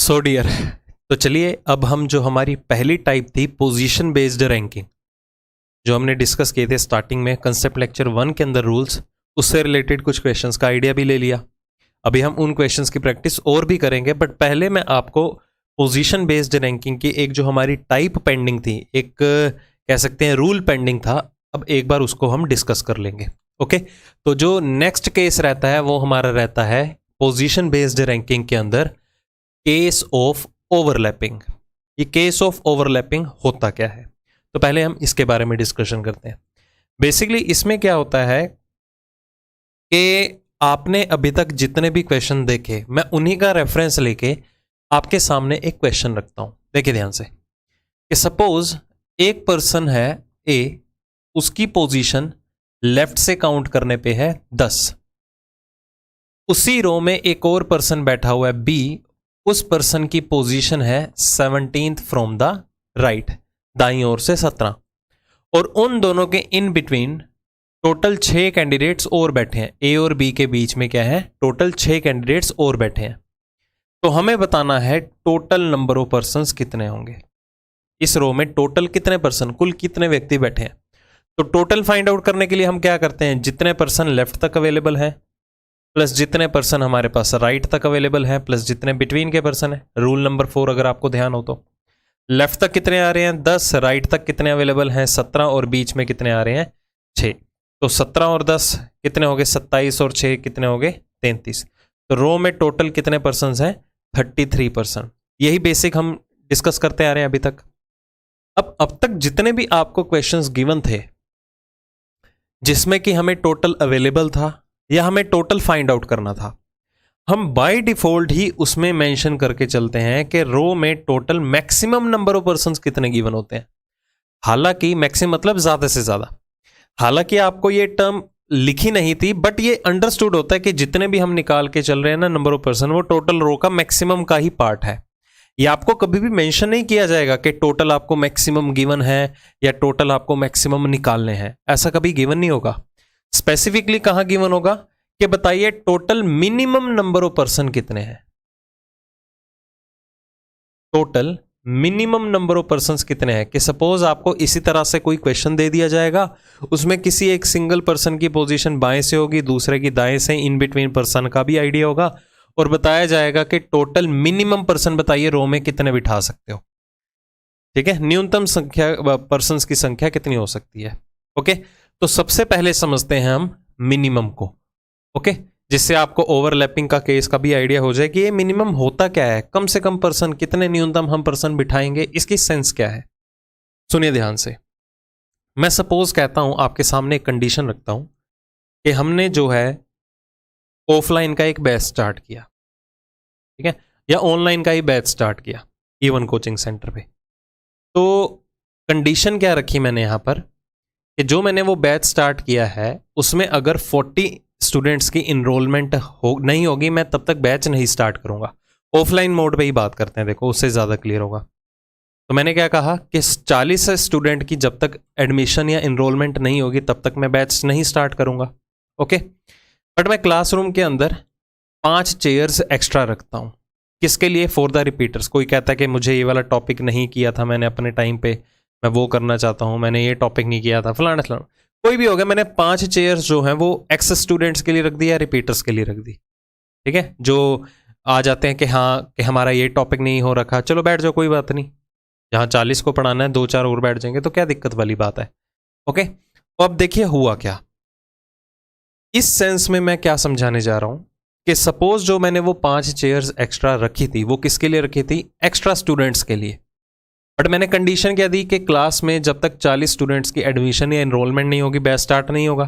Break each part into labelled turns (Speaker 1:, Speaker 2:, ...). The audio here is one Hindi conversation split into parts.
Speaker 1: सो डियर, तो चलिए अब हम जो हमारी पहली टाइप थी पोजीशन बेस्ड रैंकिंग, जो हमने डिस्कस किए थे स्टार्टिंग में कंसेप्ट लेक्चर 1 के अंदर रूल्स, उससे रिलेटेड कुछ क्वेश्चंस का आइडिया भी ले लिया। अभी हम उन क्वेश्चंस की प्रैक्टिस और भी करेंगे, बट पहले मैं आपको पोजीशन बेस्ड रैंकिंग की एक जो हमारी टाइप पेंडिंग थी, एक कह सकते हैं रूल पेंडिंग था, अब एक बार उसको हम डिस्कस कर लेंगे। ओके, तो जो नेक्स्ट केस रहता है वो हमारा रहता है पोजीशन बेस्ड रैंकिंग के अंदर केस ऑफ ओवरलैपिंग। ये केस ऑफ ओवरलैपिंग होता क्या है, तो पहले हम इसके बारे में डिस्कशन करते हैं। बेसिकली इसमें क्या होता है कि आपने अभी तक जितने भी क्वेश्चन देखे, मैं उन्हीं का रेफरेंस लेके आपके सामने एक क्वेश्चन रखता हूं। देखिए ध्यान से कि सपोज एक पर्सन है ए, उसकी पोजीशन लेफ्ट से काउंट करने पे है 10। उसी रो में एक और पर्सन बैठा हुआ है बी, उस पर्सन की पोजीशन है 17th फ्रॉम द राइट, दाईं ओर से 17, और उन दोनों के इन बिटवीन टोटल 6 कैंडिडेट्स और बैठे हैं। ए और बी के बीच में क्या है, टोटल 6 कैंडिडेट्स और बैठे हैं। तो हमें बताना है टोटल नंबर ऑफ पर्संस कितने होंगे इस रो में, टोटल कितने पर्सन, कुल कितने व्यक्ति बैठे हैं। तो टोटल फाइंड आउट करने के लिए हम क्या करते हैं, जितने पर्सन लेफ्ट तक अवेलेबल हैं प्लस जितने पर्सन हमारे पास राइट तक अवेलेबल हैं प्लस जितने बिटवीन के पर्सन हैं। रूल नंबर 4 अगर आपको ध्यान हो तो लेफ्ट तक कितने आ रहे हैं 10, राइट तक कितने अवेलेबल हैं 17, और बीच में कितने आ रहे हैं 6। तो 17 और 10 कितने हो गए 27, और 6 कितने हो गए 33। तो रो में टोटल कितने पर्सन हैं 33 पर्सन। यही बेसिक हम डिस्कस करते आ रहे हैं अभी तक। अब तक जितने भी आपको क्वेश्चंस गिवन थे जिसमें कि हमें टोटल अवेलेबल था या हमें टोटल फाइंड आउट करना था, हम बाय डिफॉल्ट ही उसमें मेंशन करके चलते हैं कि रो में total maximum number of persons कितने गिवन होते हैं। हालांकि मैक्सिमम मतलब ज्यादा से ज्यादा, हालांकि आपको ये टर्म लिखी नहीं थी, बट ये अंडरस्टूड होता है कि जितने भी हम निकाल के चल रहे हैं ना नंबर ऑफ पर्सन, वो टोटल रो का मैक्सिमम का ही पार्ट है। ये आपको कभी भी मेंशन नहीं किया जाएगा कि टोटल आपको मैक्सिमम गिवन है या टोटल आपको मैक्सिमम निकालने हैं, ऐसा कभी गिवन नहीं होगा। स्पेसिफिकली कहां गिवन होगा कि बताइए total minimum number of person कितने हैं, total minimum number of persons कितने हैं। कि सपोज आपको इसी तरह से कोई क्वेश्चन दे दिया जाएगा, उसमें किसी एक सिंगल पर्सन की पोजीशन बाएं से होगी, दूसरे की दाएं से, इन बिटवीन पर्सन का भी आइडिया होगा, और बताया जाएगा कि टोटल मिनिमम पर्सन बताइए रो में कितने बिठा सकते हो। ठीक है, न्यूनतम संख्या पर्संस की संख्या कितनी हो सकती है। ओके, तो सबसे पहले समझते हैं हम मिनिमम को। ओके, जिससे आपको ओवरलैपिंग का केस का भी आइडिया हो जाए कि ये मिनिमम होता क्या है, कम से कम पर्सन कितने, न्यूनतम हम पर्सन बिठाएंगे, इसकी सेंस क्या है। सुनिए ध्यान से, मैं सपोज कहता हूं, आपके सामने एक कंडीशन रखता हूं कि हमने जो है ऑफलाइन का एक बैच स्टार्ट किया, ठीक है, या ऑनलाइन का ही बैच स्टार्ट किया E1 कोचिंग सेंटर पे। तो कंडीशन क्या रखी मैंने यहां पर कि जो मैंने वो बैच स्टार्ट किया है उसमें अगर 40 स्टूडेंट्स की इनरोलमेंट नहीं होगी, मैं तब तक बैच नहीं स्टार्ट करूंगा। ऑफलाइन मोड पे ही बात करते हैं, देखो उससे ज़्यादा क्लियर होगा। तो मैंने क्या कहा कि 40 स्टूडेंट की जब तक एडमिशन या इनरोलमेंट नहीं होगी तब तक मैं बैच नहीं स्टार्ट करूंगा। ओके, बट मैं क्लासरूम के अंदर 5 चेयर्स एक्स्ट्रा रखता हूँ। किसके लिए, फॉर द रिपीटर्स। कोई कहता है कि मुझे ये वाला टॉपिक नहीं किया था मैंने अपने टाइम पे, मैं वो करना चाहता हूँ, मैंने ये टॉपिक नहीं किया था, फलाना फलाना, कोई भी हो गया, मैंने 5 चेयर्स जो हैं वो एक्स स्टूडेंट्स के लिए रख दी या रिपीटर्स के लिए रख दी। ठीक है, जो आ जाते हैं कि हाँ कि हमारा ये टॉपिक नहीं हो रखा, चलो बैठ जाओ कोई बात नहीं, जहाँ 40 को पढ़ाना है 2-4 और बैठ जाएंगे तो क्या दिक्कत वाली बात है। ओके, तो अब देखिए हुआ क्या, इस सेंस में मैं क्या समझाने जा रहा हूं कि सपोज जो मैंने वो 5 चेयर्स एक्स्ट्रा रखी थी, वो किसके लिए रखी थी, एक्स्ट्रा स्टूडेंट्स के लिए। बट मैंने कंडीशन क्या दी कि क्लास में जब तक 40 स्टूडेंट्स की एडमिशन या एनरोलमेंट नहीं होगी बैच स्टार्ट नहीं होगा।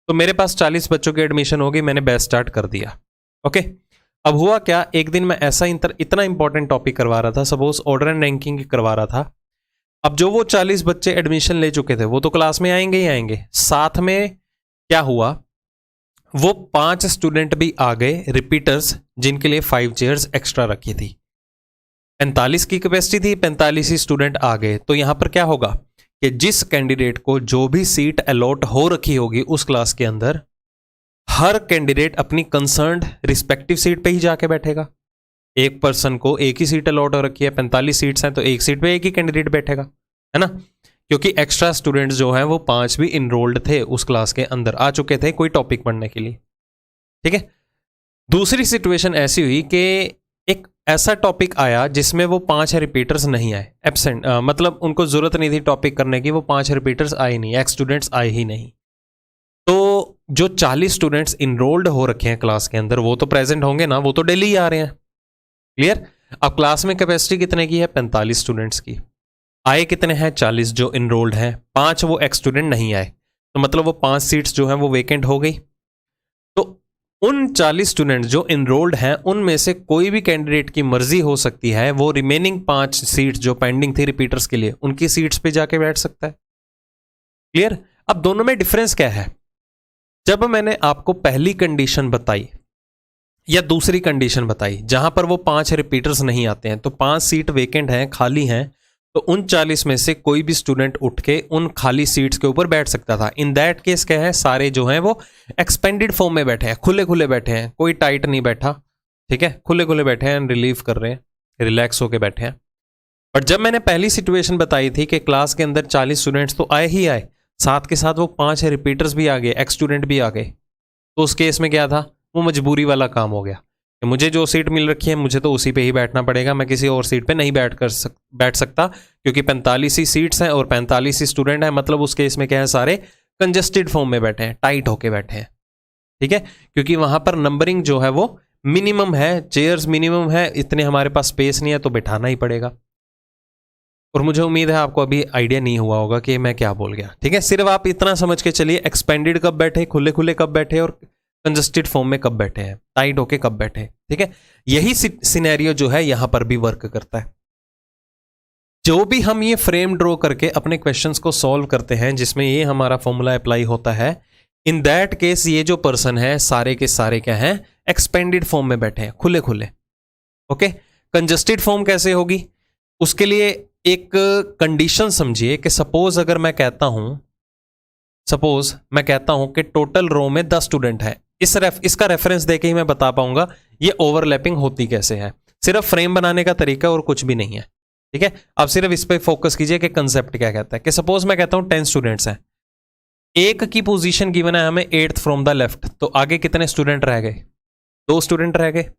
Speaker 1: तो मेरे पास 40 बच्चों की एडमिशन होगी, मैंने बैच स्टार्ट कर दिया। ओके, अब हुआ क्या, एक दिन मैं ऐसा इतना इंपॉर्टेंट टॉपिक करवा रहा था, सपोज ऑर्डर एंड रैंकिंग करवा रहा था। अब जो वो 40 बच्चे एडमिशन ले चुके थे वो तो क्लास में आएंगे ही आएंगे, साथ में क्या हुआ, वो 5 स्टूडेंट भी आ गए रिपीटर्स, जिनके लिए 5 चेयर्स एक्स्ट्रा रखी थी। 45 की कैपेसिटी थी, 45 ही स्टूडेंट आ गए। तो यहां पर क्या होगा कि जिस कैंडिडेट को जो भी सीट अलॉट हो रखी होगी उस क्लास के अंदर, हर कैंडिडेट अपनी कंसर्न्ड रिस्पेक्टिव सीट पे ही जाके बैठेगा। एक पर्सन को एक ही सीट अलॉट हो रखी है, 45 सीट्स हैं तो एक सीट पे एक ही कैंडिडेट बैठेगा, है ना, क्योंकि एक्स्ट्रा स्टूडेंट्स जो हैं वो 5 भी इनरोल्ड थे उस क्लास के अंदर, आ चुके थे कोई टॉपिक पढ़ने के लिए, ठीक है। दूसरी सिचुएशन ऐसी हुई कि एक ऐसा टॉपिक आया जिसमें वो 5 रिपीटर्स नहीं आए, एब्सेंट, मतलब उनको जरूरत नहीं थी टॉपिक करने की, वो 5 रिपीटर्स आए नहीं, एक्स स्टूडेंट्स आए ही नहीं। तो जो 40 स्टूडेंट्स इनरोल्ड हो रखे हैं क्लास के अंदर वो तो प्रेजेंट होंगे ना, वो तो डेली ही आ रहे हैं, क्लियर। अब क्लास में कैपेसिटी कितने की है, 45 स्टूडेंट्स की, आए कितने हैं, 40 जो इनरोल्ड हैं, 5 वो एक्स स्टूडेंट नहीं आए, तो मतलब वो 5 सीट्स जो हैं वो वेकेंट हो गई। तो उन 40 स्टूडेंट्स जो इनरोल्ड हैं उनमें से कोई भी कैंडिडेट की मर्जी हो सकती है, वो रिमेनिंग 5 सीट्स जो पेंडिंग थी रिपीटर्स के लिए उनकी सीट्स पे जाके बैठ सकता है, क्लियर। अब दोनों में डिफरेंस क्या है, जब मैंने आपको पहली कंडीशन बताई या दूसरी कंडीशन बताई जहां पर वो 5 रिपीटर्स नहीं आते हैं, तो 5 सीट वेकेंट हैं, खाली हैं, तो उन 40 में से कोई भी स्टूडेंट उठ के उन खाली सीट्स के ऊपर बैठ सकता था। इन दैट केस क्या है, सारे जो हैं वो एक्सपेंडेड फॉर्म में बैठे हैं, खुले खुले बैठे हैं, कोई टाइट नहीं बैठा, ठीक है, खुले खुले बैठे हैं, रिलीव कर रहे हैं, रिलैक्स होके बैठे हैं। बट जब मैंने पहली सिचुएशन बताई थी कि क्लास के अंदर 40 स्टूडेंट्स तो आए ही आए, साथ के साथ वो 5 रिपीटर्स भी आ गए, एक्स स्टूडेंट भी आ गए, तो उस केस में क्या था, वो मजबूरी वाला काम हो गया कि मुझे जो सीट मिल रखी है मुझे तो उसी पे ही बैठना पड़ेगा, मैं किसी और सीट पे नहीं बैठ सकता, क्योंकि 45 ही सीट्स हैं और 45 ही स्टूडेंट हैं, मतलब उस केस में क्या है, सारे कंजस्टेड फॉर्म में बैठे हैं, टाइट होके बैठे हैं, ठीक है, क्योंकि वहां पर नंबरिंग जो है वो मिनिमम है, चेयर्स मिनिमम है, इतने हमारे पास स्पेस नहीं है तो बैठाना ही पड़ेगा। और मुझे उम्मीद है आपको अभी आइडिया नहीं हुआ होगा कि मैं क्या बोल गया, ठीक है, सिर्फ आप इतना समझ के चलिए, एक्सपेंडेड कब बैठे, खुले खुले कब बैठे, और कंजस्टेड फॉर्म में कब बैठे हैं, टाइट होके कब बैठे, ठीक है। यही सिनेरियो जो है यहां पर भी वर्क करता है। जो भी हम ये फ्रेम ड्रॉ करके अपने क्वेश्चंस को सॉल्व करते हैं जिसमें ये हमारा फॉर्मूला अप्लाई होता है, इन दैट केस ये जो पर्सन है सारे के सारे क्या हैं, एक्सपेंडेड फॉर्म में बैठे हैं, खुले खुले, ओके। कंजस्टेड फॉर्म कैसे होगी, उसके लिए एक कंडीशन समझिए कि सपोज मैं कहता हूं कि टोटल रो में 10 स्टूडेंट है, इसका रेफरेंस देके ही मैं बता पाऊंगा ये ओवरलैपिंग होती कैसे है, सिर्फ फ्रेम बनाने का तरीका और कुछ भी नहीं है, ठीक है। आप सिर्फ इस पे फोकस कीजिए कि कंसेप्ट क्या कहता है, कि सपोज मैं कहता हूं 10 स्टूडेंट्स हैं, एक की पोजीशन गिवन है हमें 8th फ्रॉम द लेफ्ट, तो आगे कितने स्टूडेंट रह गए, 2 स्टूडेंट रह गए।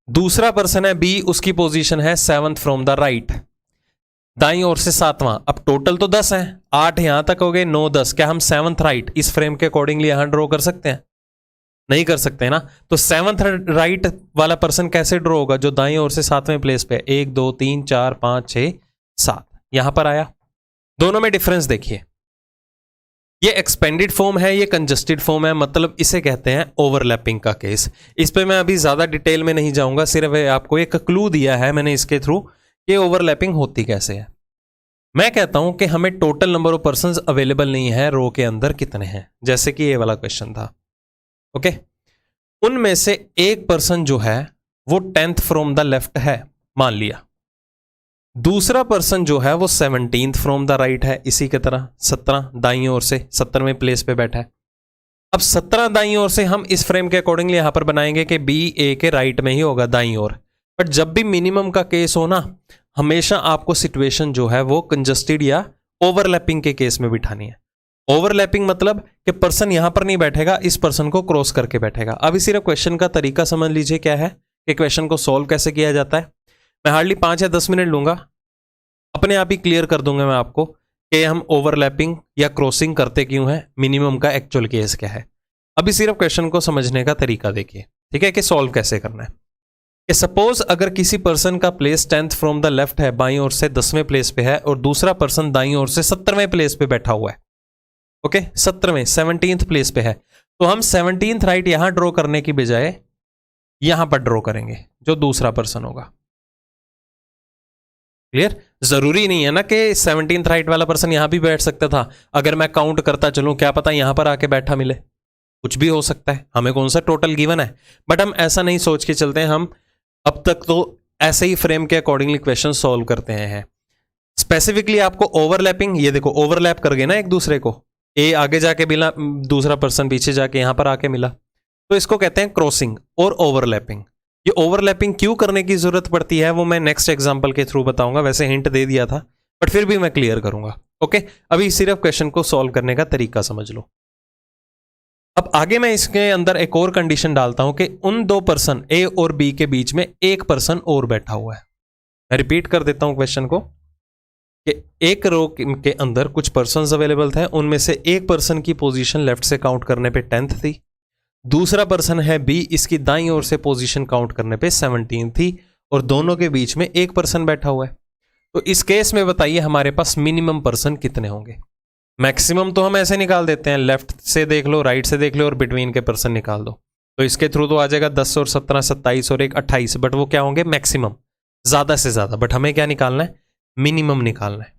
Speaker 1: दूसरा पर्सन है बी, उसकी पोजीशन है 7th फ्रॉम द राइट, दाईं ओर से 7वां, अब टोटल तो 10 हैं, 8 यहां तक हो गए, 9 10, क्या हम 7th राइट इस फ्रेम के अकॉर्डिंगली यहां ड्रॉ कर सकते हैं, नहीं कर सकते ना, तो 7th राइट वाला पर्सन कैसे ड्रॉ होगा, जो दाईं ओर से 7वें प्लेस पे, 1 2 3 4 5 6 7 यहां पर आया। दोनों में डिफरेंस देखिए, ये एक्सपेंडेड फॉर्म है, ये कंजस्टेड फॉर्म है, मतलब इसे कहते हैं ओवरलैपिंग का केस। इस पे मैं अभी ज्यादा डिटेल में नहीं जाऊंगा, सिर्फ आपको एक क्लू दिया है मैंने इसके थ्रू कि ओवरलैपिंग होती कैसे है। मैं कहता हूं कि हमें total number of persons available नहीं है, रो के अंदर कितने हैं, जैसे कि ये वाला क्वेश्चन था, ओके। उनमें से एक पर्सन जो है वो 10th फ्रॉम द लेफ्ट है, मान लिया, दूसरा पर्सन जो है वो 17th फ्रॉम द राइट है, इसी की तरह 17 दाईं ओर से 17वें प्लेस पे बैठा है। अब 17 दाईं ओर से हम इस फ्रेम के अकॉर्डिंगली यहां पर बनाएंगे कि बी ए के राइट में ही होगा, दाईं ओर। बट जब भी मिनिमम का केस हो ना, हमेशा आपको सिचुएशन जो है वो कंजस्टेड या ओवरलैपिंग के केस में बिठानी है। ओवरलैपिंग मतलब कि पर्सन यहां पर नहीं बैठेगा, इस पर्सन को क्रॉस करके बैठेगा। अभी सिर्फ क्वेश्चन का तरीका समझ लीजिए क्या है, कि क्वेश्चन को सॉल्व कैसे किया जाता है। मैं हार्डली 5 या 10 मिनट लूंगा, अपने आप ही क्लियर कर दूंगा मैं आपको कि हम ओवरलैपिंग या क्रॉसिंग करते क्यों हैं, मिनिमम का एक्चुअल केस क्या है। अभी सिर्फ क्वेश्चन को समझने का तरीका देखिए, ठीक है, कि सॉल्व कैसे करना है। कि सपोज अगर किसी पर्सन का place 10th from the left है, बाईं ओर से 10वें प्लेस पे है, और दूसरा पर्सन दाईं ओर से 17वें प्लेस पे बैठा हुआ है, ओके, 17वें 17th प्लेस पे है, तो हम 17th राइट यहां ड्रॉ करने की बजाय यहां पर ड्रॉ करेंगे, जो दूसरा पर्सन होगा। क्लियर? जरूरी नहीं है ना कि 17th राइट वाला पर्सन यहां भी बैठ सकता था। अगर मैं काउंट करता चलूं, क्या पता यहां पर आके बैठा मिले, कुछ भी हो सकता है, हमें कौन सा टोटल गिवन है। बट हम ऐसा नहीं सोच के चलते हैं, हम अब तक तो ऐसे ही फ्रेम के अकॉर्डिंगली क्वेश्चन सॉल्व करते हैं। स्पेसिफिकली आपको ओवरलैपिंग, ये देखो ओवरलैप कर गए ना एक दूसरे को, ए आगे जाके मिला, दूसरा पर्सन पीछे जाके यहां पर आके मिला, तो इसको कहते हैं क्रॉसिंग और ओवरलैपिंग। ये ओवरलैपिंग क्यों करने की जरूरत पड़ती है वो मैं नेक्स्ट एग्जांपल के थ्रू बताऊंगा, वैसे हिंट दे दिया था बट फिर भी मैं क्लियर करूंगा। ओके, अभी सिर्फ क्वेश्चन को सॉल्व करने का तरीका समझ लो। अब आगे मैं इसके अंदर एक और कंडीशन डालता हूं कि उन दो पर्सन ए और बी के बीच में एक पर्सन और बैठा हुआ है। मैं रिपीट कर देता हूं क्वेश्चन को कि एक रो के अंदर कुछ पर्सन्स अवेलेबल थे, उनमें से एक पर्सन की पोजीशन लेफ्ट से काउंट करने पे 10th थी, दूसरा पर्सन है बी, इसकी दाईं ओर से पोजीशन काउंट करने पे 17 थी, और दोनों के बीच में एक पर्सन बैठा हुआ है। तो इस केस में बताइए हमारे पास मिनिमम पर्सन कितने होंगे। मैक्सिमम तो हम ऐसे निकाल देते हैं, लेफ्ट से देख लो, राइट से देख लो और बिटवीन के पर्सन निकाल दो, तो इसके थ्रू तो आ जाएगा 10 और 17 27 और 1 28, बट वो क्या होंगे मैक्सिमम, ज्यादा से ज्यादा। बट हमें क्या निकालना है, मिनिमम निकालना है।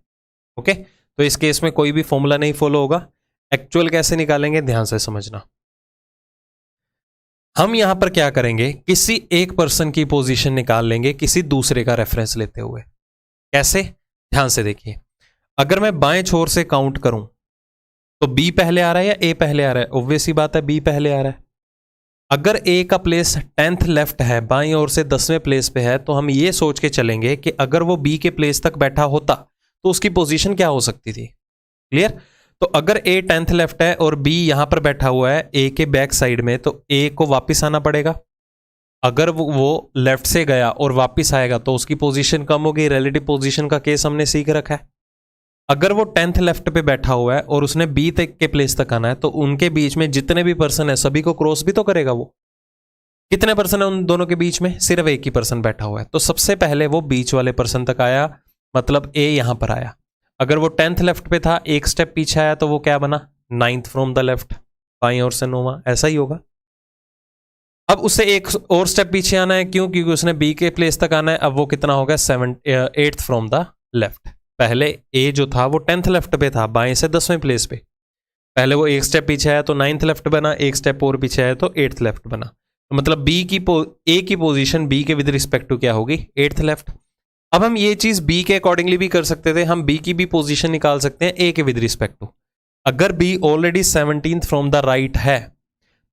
Speaker 1: ओके, तो इस केस में कोई भी फॉर्मूला नहीं फॉलो होगा। एक्चुअल कैसे निकालेंगे ध्यान से समझना। हम यहां पर क्या करेंगे, किसी एक पर्सन की पोजीशन निकाल लेंगे किसी दूसरे का रेफरेंस लेते हुए। कैसे, ध्यान से देखिए। अगर मैं बाएं छोर से काउंट करूं तो बी पहले आ रहा है या ए पहले आ रहा है, ऑब्वियस ही बात है बी पहले आ रहा है। अगर ए का प्लेस 10th लेफ्ट है, बाईं ओर से 10वें प्लेस पे है, तो हम ये सोच के चलेंगे कि अगर वो बी के प्लेस तक बैठा होता तो उसकी पोजीशन क्या हो सकती थी। क्लियर। तो अगर ए 10th लेफ्ट है और बी यहां पर बैठा हुआ है ए के बैक साइड में, तो ए को वापस आना पड़ेगा। अगर वो लेफ्ट से गया और वापस आएगा तो उसकी पोजीशन कम होगी। रिलेटिव पोजीशन का केस हमने सीख रखा है। अगर वो 10th लेफ्ट पे बैठा हुआ है और उसने बी तक के प्लेस तक आना है, तो उनके बीच में जितने भी पर्सन है सभी को क्रॉस भी तो करेगा वो। कितने पर्सन है उन दोनों के बीच में, सिर्फ एक ही पर्सन बैठा हुआ है। तो सबसे पहले वो बीच वाले पर्सन तक आया, मतलब ए यहां पर आया। अगर वो 10th लेफ्ट पे था, एक स्टेप पीछे आया, तो वो क्या बना 9th फ्रॉम द लेफ्ट, बाईं ओर से 9वां, ऐसा ही होगा। अब उससे एक और स्टेप पीछे आना है, क्यों, क्योंकि उसने बी के प्लेस तक आना है। अब वो कितना होगा 8th फ्रॉम द लेफ्ट। पहले ए जो था वो 10th लेफ्ट पे था, बाएं से 10वें प्लेस पे। पहले वो एक स्टेप पीछे आया तो 9th लेफ्ट बना, एक स्टेप और पीछे आया तो 8th लेफ्ट बना। तो मतलब ए की पोजीशन बी के विद रिस्पेक्ट टू क्या होगी 8th लेफ्ट। अब हम ये चीज बी के अकॉर्डिंगली भी कर सकते थे, हम बी की भी पोजीशन निकाल सकते हैं A K with respect to. अगर B already 17th from the right है,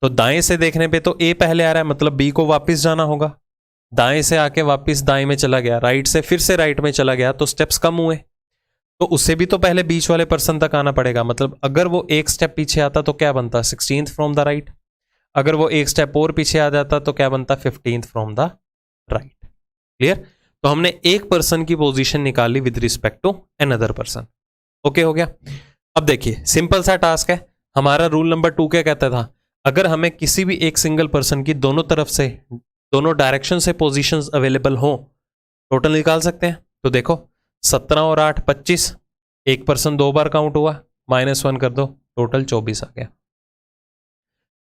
Speaker 1: तो दाएं से देखने पे तो ए पहले आ रहा है, मतलब बी को वापस जाना होगा। दाएं से आके वापस दाएं में चला गया, राइट से फिर से राइट में चला गया, तो स्टेप्स कम हुए, तो उससे भी तो पहले बीच वाले पर्सन तक आना पड़ेगा। मतलब अगर वो एक स्टेप पीछे आता तो क्या बनता 16th फ्रॉम द राइट। अगर वो एक स्टेप और पीछे आ जाता तो क्या बनता 15th from the right. Clear. तो हमने एक पर्सन की पोजीशन निकाली with respect to another person. Okay हो गया। अब देखिए सिंपल सा टास्क है। हमारा रूल नंबर 2 क्या कहता था, अगर हमें किसी भी एक सिंगल पर्सन की दोनों तरफ से, दोनों डायरेक्शन से पोजीशंस अवेलेबल हो, टोटल निकाल सकते हैं। तो देखो 17 और 8 25, एक पर्सन 2 बार काउंट हुआ, -1 कर दो, टोटल 24 आ गया।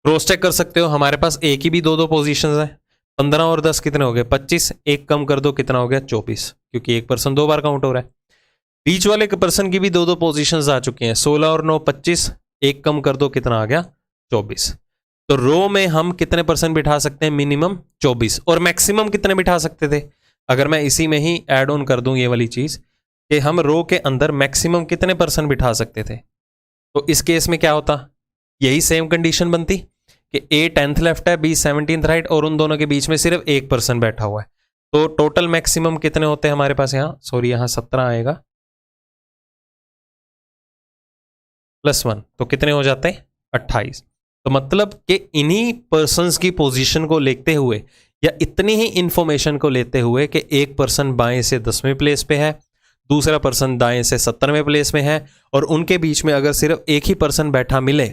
Speaker 1: क्रॉस चेक कर सकते हो, हमारे पास ए की भी 2 पोजीशंस हैं। 15 और 10 कितने हो गए 25, एक कम कर दो कितना हो गया 24, क्योंकि एक पर्सन 2 बार काउंट हो रहा है। बीच वाले पर्सन की भी 2 पोजीशंस आ चुकी हैं, 16 और 9 25, एक कम कर दो कितना आ गया 24। तो रो में हम कितने पर्सन बिठा सकते हैं, मिनिमम 24, और मैक्सिमम कितने बिठा सकते थे। अगर मैं इसी में ही ऐड ऑन कर दूं ये वाली चीज कि हम रो के अंदर मैक्सिमम कितने पर्सन बिठा सकते थे, तो इस केस में क्या होता, यही सेम कंडीशन बनती कि ए 10th लेफ्ट है, बी 17th राइट, और उन दोनों के बीच में सिर्फ एक पर्सन बैठा हुआ है। तो टोटल मैक्सिमम कितने होते हैं हमारे पास, यहां सॉरी यहां 17 आएगा +1, तो कितने हो जाते हैं 28। तो मतलब कि इन्हीं पर्सन्स की पोजीशन को लेते हुए या इतनी ही इंफॉर्मेशन को लेते हुए कि एक पर्सन बाएं से 10वें प्लेस पे है, दूसरा पर्सन दाएं से 17वें प्लेस में है, और उनके बीच में अगर सिर्फ एक ही पर्सन बैठा मिले,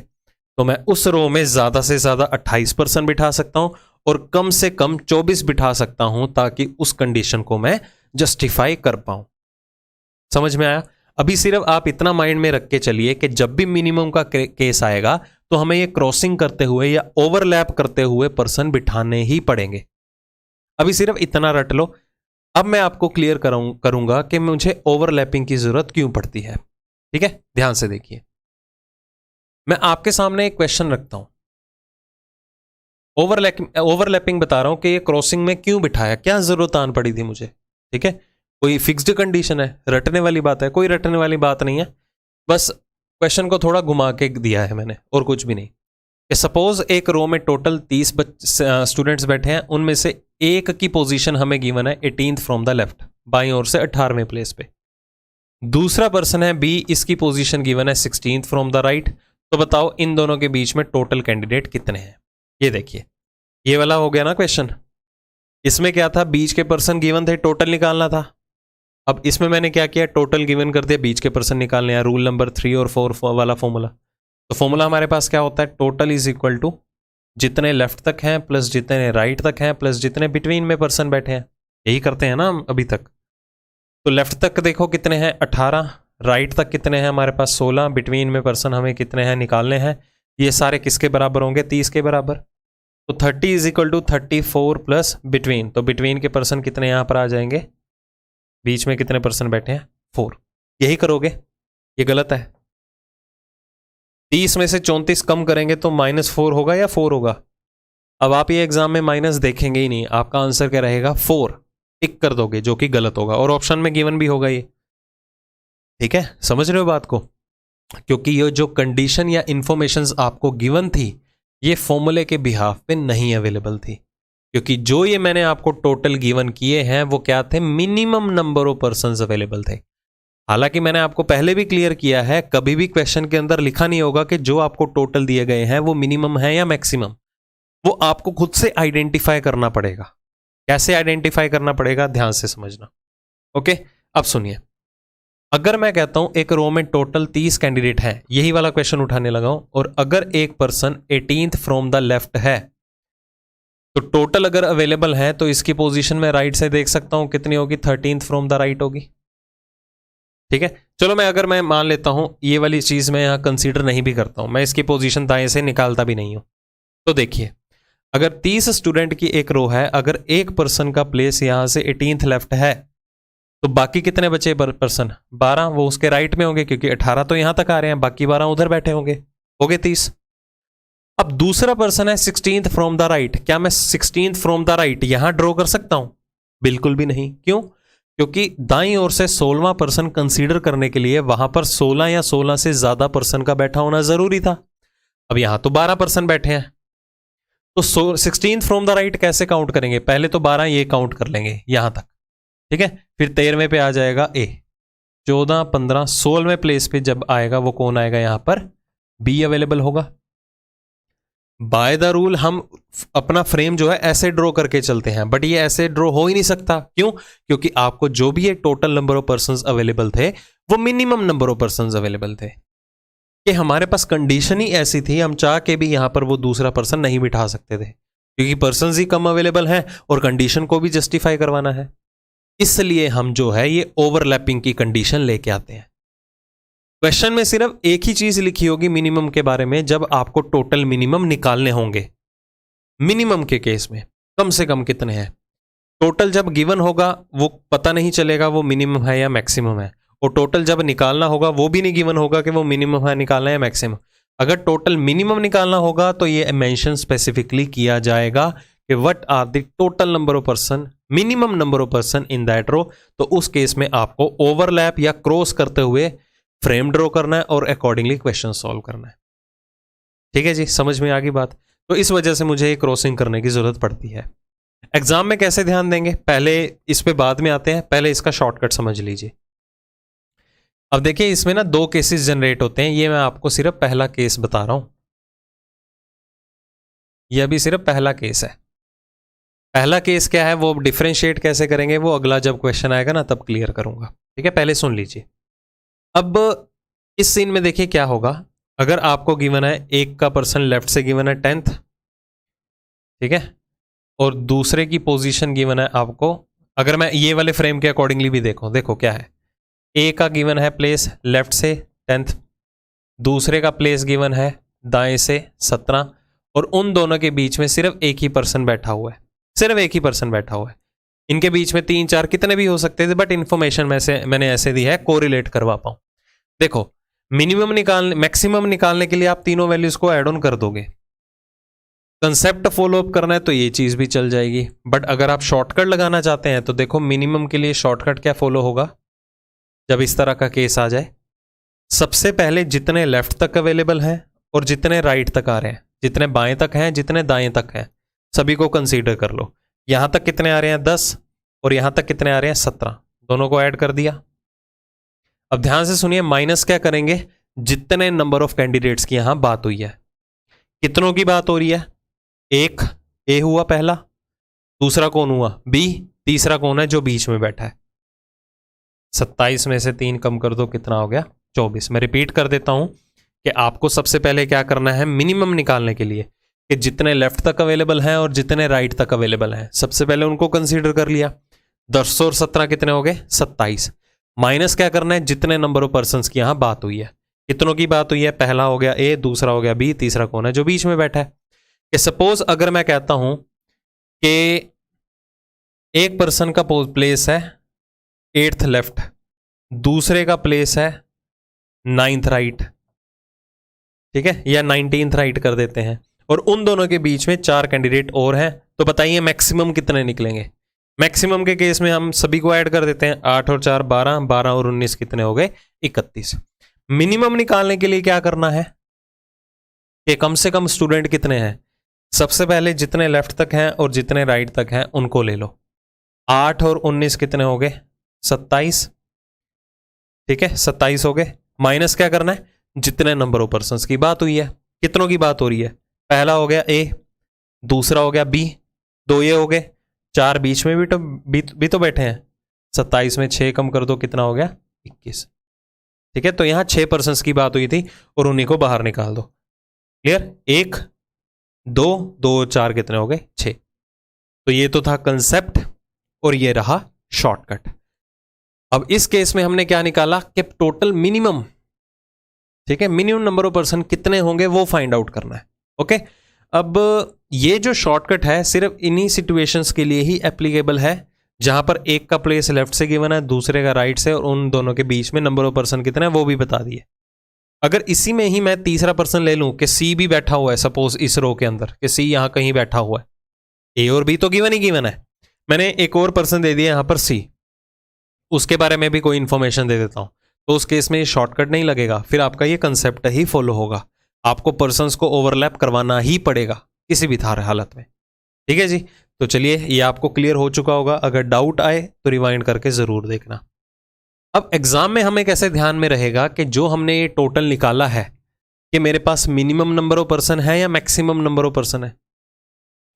Speaker 1: तो मैं उस रो में ज्यादा से ज्यादा 28 पर्सन बिठा सकता हूं और कम से कम 24 बिठा सकता हूं, ताकि उस कंडीशन को मैं जस्टिफाई कर पाऊं। समझ में आया। अभी सिर्फ आप इतना माइंड में रख के चलिए कि जब भी मिनिमम का केस आएगा तो हमें ये क्रॉसिंग करते हुए या ओवरलैप करते हुए पर्सन बिठाने ही पड़ेंगे। अभी सिर्फ इतना रट लो। अब मैं आपको क्लियर करूंगा कि मुझे ओवरलैपिंग की जरूरत क्यों पड़ती है। ठीक है, ध्यान से देखिए। मैं आपके सामने एक क्वेश्चन रखता हूं, ओवरलैपिंग बता रहा हूं कि ये क्रॉसिंग में क्यों बिठाया, क्या जरूरत आन पड़ी थी मुझे। ठीक है, कोई फिक्स्ड कंडीशन है, रटने वाली बात है, कोई रटने वाली बात नहीं है, बस क्वेश्चन को थोड़ा घुमा के दिया है मैंने, और कुछ भी नहीं। कि सपोज एक रो में टोटल 30 स्टूडेंट्स बैठे हैं, उनमें से एक की पोजीशन हमें गिवन है 18th फ्रॉम द लेफ्ट, बाईं ओर से 18वें प्लेस पे। दूसरा पर्सन है बी, इसकी पोजीशन गिवन है 16th फ्रॉम द राइट। तो बताओ इन दोनों के बीच में टोटल कैंडिडेट कितने हैं। ये देखिए, ये वाला हो गया ना क्वेश्चन। इसमें क्या था, बीच के पर्सन गिवन थे, टोटल निकालना था। अब इसमें मैंने क्या किया, टोटल गिवन कर दिया, बीच के पर्सन निकालने हैं। रूल नंबर 3 और 4 वाला फॉर्मूला। तो फॉर्मूला हमारे पास क्या होता है, टोटल इज इक्वल टू जितने लेफ्ट तक हैं प्लस जितने राइट तक हैं प्लस जितने बिटवीन में पर्सन बैठे हैं। यही करते हैं ना हम अभी तक। तो लेफ्ट तक देखो कितने हैं 18, राइट तक कितने हैं हमारे पास 16, बिटवीन में पर्सन हमें कितने हैं निकालने हैं। ये सारे किसके बराबर होंगे, 30 के बराबर। तो 30 is equal to 34 plus between, तो बिटवीन के पर्सन कितने यहाँ पर आ जाएंगे, बीच में कितने पर्सन बैठे हैं 4। यही करोगे, ये गलत है। 30 में से 34 कम करेंगे तो -4 होगा या 4 होगा। अब आप ये एग्जाम में माइनस देखेंगे ही नहीं, आपका आंसर क्या रहेगा 4, टिक कर दोगे, जो कि गलत होगा। और ऑप्शन में गिवन भी होगा ये, ठीक है, समझ रहे हो बात को। क्योंकि ये जो कंडीशन या इंफॉर्मेशंस आपको गिवन थी, ये फॉर्मूले के बिहाफ पे नहीं अवेलेबल थी। क्योंकि जो ये मैंने आपको टोटल गिवन किए हैं वो क्या थे, minimum number of persons available थे। हालांकि मैंने आपको पहले भी क्लियर किया है, कभी भी क्वेश्चन के अंदर लिखा नहीं होगा कि जो आपको टोटल दिए गए हैं वो मिनिमम है या मैक्सिमम। वो आपको खुद से आइडेंटिफाई करना पड़ेगा। कैसे आइडेंटिफाई करना पड़ेगा, ध्यान से समझना। ओके, अब सुनिए, अगर मैं कहता हूं एक रो में टोटल 30 कैंडिडेट हैं, यही वाला क्वेश्चन उठाने लगा हूं, और अगर एक person 18th from the left है, तो टोटल अगर अवेलेबल है तो इसकी पोजीशन में राइट से देख सकता हूं कितनी होगी, 13th फ्रॉम द राइट होगी। ठीक है, चलो मैं मान लेता हूं ये वाली चीज मैं यहां कंसीडर नहीं भी करता हूं, मैं इसकी पोजीशन दाएं से निकालता भी नहीं हूं। तो देखिए, अगर 30 स्टूडेंट की एक रो है, अगर एक पर्सन का प्लेस यहां से 18th लेफ्ट है, तो बाकी कितने बचे पर्सन, 12, वो उसके राइट में होंगे क्योंकि 18 तो यहां तक आ रहे हैं, बाकी 12 उधर बैठे होंगे, हो गए 30। अब दूसरा पर्सन है 16th फ्रॉम द राइट। क्या मैं 16th फ्रॉम द राइट यहां ड्रॉ कर सकता हूं? बिल्कुल भी नहीं। क्यों? क्योंकि दाईं ओर से 16वां पर्सन कंसीडर करने के लिए वहां पर 16 या 16 से ज्यादा पर्सन का बैठा होना जरूरी था। अब यहां तो 12 पर्सन बैठे हैं, तो 16th फ्रॉम द राइट कैसे काउंट करेंगे, पहले तो 12 ये काउंट कर लेंगे यहां तक, ठीक है, फिर 13वें पे आ जाएगा ए, 14, 15, 16वें प्लेस पे जब आएगा वो कौन आएगा, यहां पर बी अवेलेबल होगा। बाय द रूल हम अपना फ्रेम जो है ऐसे ड्रॉ करके चलते हैं, बट ये ऐसे ड्रॉ हो ही नहीं सकता। क्यों? क्योंकि आपको जो भी एक total number of persons available थे वो minimum number of persons available थे। कि हमारे पास कंडीशन ही ऐसी थी, हम चाह के भी यहां पर वो दूसरा पर्सन नहीं बिठा सकते थे, क्योंकि पर्संस ही कम अवेलेबल हैं और कंडीशन को भी जस्टिफाई करवाना है। इसलिए हम जो है ये ओवरलैपिंग की कंडीशन लेके आते हैं। क्वेश्चन में सिर्फ एक ही चीज लिखी होगी मिनिमम के बारे में, जब आपको टोटल मिनिमम निकालने होंगे। मिनिमम के केस में कम से कम कितने हैं, टोटल जब गिवन होगा वो पता नहीं चलेगा वो मिनिमम है या मैक्सिमम है, और टोटल जब निकालना होगा वो भी नहीं गिवन होगा कि वो मिनिमम है निकालना है या मैक्सिमम। अगर टोटल मिनिमम निकालना होगा तो ये मेंशन स्पेसिफिकली किया जाएगा कि what are the total number of person, minimum number of person in that row. तो उस केस में आपको ओवरलैप या क्रॉस करते हुए फ्रेम ड्रॉ करना है और अकॉर्डिंगली क्वेश्चन सॉल्व करना है। ठीक है जी, समझ में आ गई बात। तो इस वजह से मुझे क्रॉसिंग करने की जरूरत पड़ती है। एग्जाम में कैसे ध्यान देंगे, पहले इस पे बाद में आते हैं, पहले इसका शॉर्टकट समझ लीजिए। अब देखिए, इसमें ना 2 केसेस जनरेट होते हैं, ये मैं आपको सिर्फ पहला केस बता रहा हूं। यह भी सिर्फ पहला केस है। पहला केस क्या है वो डिफरेंशिएट कैसे करेंगे वो अगला जब क्वेश्चन आएगा ना तब क्लियर करूंगा। ठीक है, पहले सुन लीजिए। अब इस सीन में देखिए क्या होगा, अगर आपको गिवन है एक का पर्सन लेफ्ट से गिवन है 10th, ठीक है, और दूसरे की पोजीशन गिवन है आपको, अगर मैं ये वाले फ्रेम के अकॉर्डिंगली भी देखो क्या है, ए का गिवन है प्लेस लेफ्ट से 10th, दूसरे का प्लेस गिवन है दाएं से 17, और उन दोनों के बीच में सिर्फ एक ही पर्सन बैठा हुआ है, सिर्फ एक ही पर्सन बैठा हुआ है। इनके बीच में 3, 4 कितने भी हो सकते थे, बट इंफॉर्मेशन मैंने ऐसे दी है कोरिलेट करवा पाऊं। देखो, मिनिमम निकालने मैक्सिमम निकालने के लिए आप तीनों वैल्यूज को ऐड ऑन कर दोगे। कंसेप्ट फॉलो अप करना है तो ये चीज भी चल जाएगी, बट अगर आप शॉर्टकट लगाना चाहते हैं तो देखो मिनिमम के लिए शॉर्टकट क्या फॉलो होगा जब इस तरह का केस आ जाए। सबसे पहले जितने लेफ्ट तक अवेलेबल हैं और जितने राइट तक आ रहे हैं जितने बाएं तक हैं, जितने दाएं तक हैं, सभी को कंसीडर कर लो। यहां तक कितने आ रहे हैं 10 और यहां तक कितने आ रहे हैं 17, दोनों को ऐड कर दिया। अब ध्यान से सुनिए, माइनस क्या करेंगे, जितने नंबर ऑफ कैंडिडेट्स की यहां बात हुई है। कितनों की बात हो रही है, एक ए हुआ पहला, दूसरा कौन हुआ बी, तीसरा कौन है जो बीच में बैठा है। 27 में से 3 कम कर दो, कितना हो गया 24। मैं रिपीट कर देता हूं कि आपको सबसे पहले क्या करना है, मिनिमम निकालने के लिए कि जितने लेफ्ट तक अवेलेबल हैं और जितने राइट तक अवेलेबल हैं, सबसे पहले उनको कंसीडर कर लिया। 10 और 17 कितने हो गए 27। माइनस क्या करना है, जितने नंबर ऑफ पर्सन की यहां बात हुई है। कितनों की बात हुई है, पहला हो गया ए, दूसरा हो गया बी, तीसरा कौन है जो बीच में बैठा है। कि सपोज अगर मैं कहता हूं कि एक पर्सन का प्लेस है 8th लेफ्ट, दूसरे का प्लेस है 9th राइट, ठीक है, या 19th राइट कर देते हैं, और उन दोनों के बीच में 4 कैंडिडेट और हैं, तो बताइए मैक्सिमम कितने निकलेंगे। मैक्सिमम के केस में हम सभी को ऐड कर देते हैं, 8 और 4 12, 12 और 19 कितने हो गए 31। मिनिमम निकालने के लिए क्या करना है कि कम से कम स्टूडेंट कितने हैं, सबसे पहले जितने लेफ्ट तक हैं और जितने राइट तक हैं उनको ले लो। 8 और 19 कितने हो गए 27, ठीक है 27 हो गए। माइनस क्या करना है, जितने नंबर ऑफ पर्संस की बात हुई है। कितनों की बात हो रही है, पहला हो गया ए, दूसरा हो गया बी, 2 ये हो गए, 4 बीच में भी तो बैठे हैं। 27 में 6 कम कर दो, कितना हो गया 21, ठीक है। तो यहां 6 पर्संस की बात हुई थी और उन्हीं को बाहर निकाल दो। क्लियर, 1 2 2 4 कितने हो गए 6। तो ये तो था कंसेप्ट और ये रहा शॉर्टकट। अब इस केस में हमने क्या निकाला कि टोटल मिनिमम, ठीक है, मिनिमम नंबर ऑफ पर्सन कितने होंगे वो फाइंड आउट करना है। ओके, अब ये जो शॉर्टकट है सिर्फ इन्हीं सिचुएशंस के लिए ही एप्लीकेबल है जहां पर एक का प्लेस लेफ्ट से गिवन है, दूसरे का राइट से, और उन दोनों के बीच में नंबर ऑफ पर्सन कितने हैं वो भी बता दिए। अगर इसी में ही मैं तीसरा पर्सन ले लूं कि सी भी बैठा हुआ है, सपोज इस रो के अंदर कि सी यहां कहीं बैठा हुआ है, ए और बी तो गिवन ही गिवन है, मैंने एक और पर्सन दे दिया यहां पर सी, उसके बारे में भी कोई इंफॉर्मेशन दे देता हूं, तो उस केस में ये शॉर्टकट नहीं लगेगा, फिर आपका ये कंसेप्ट ही फॉलो होगा। आपको पर्सन्स को ओवरलैप करवाना ही पड़ेगा किसी भी हालत में, ठीक है जी। तो चलिए, ये आपको क्लियर हो चुका होगा, अगर डाउट आए तो रिवाइंड करके जरूर देखना। अब एग्जाम में हमें कैसे ध्यान में रहेगा कि जो हमने ये टोटल निकाला है कि मेरे पास मिनिमम नंबर ऑफ पर्सन है या मैक्सिमम नंबर ऑफ पर्सन है,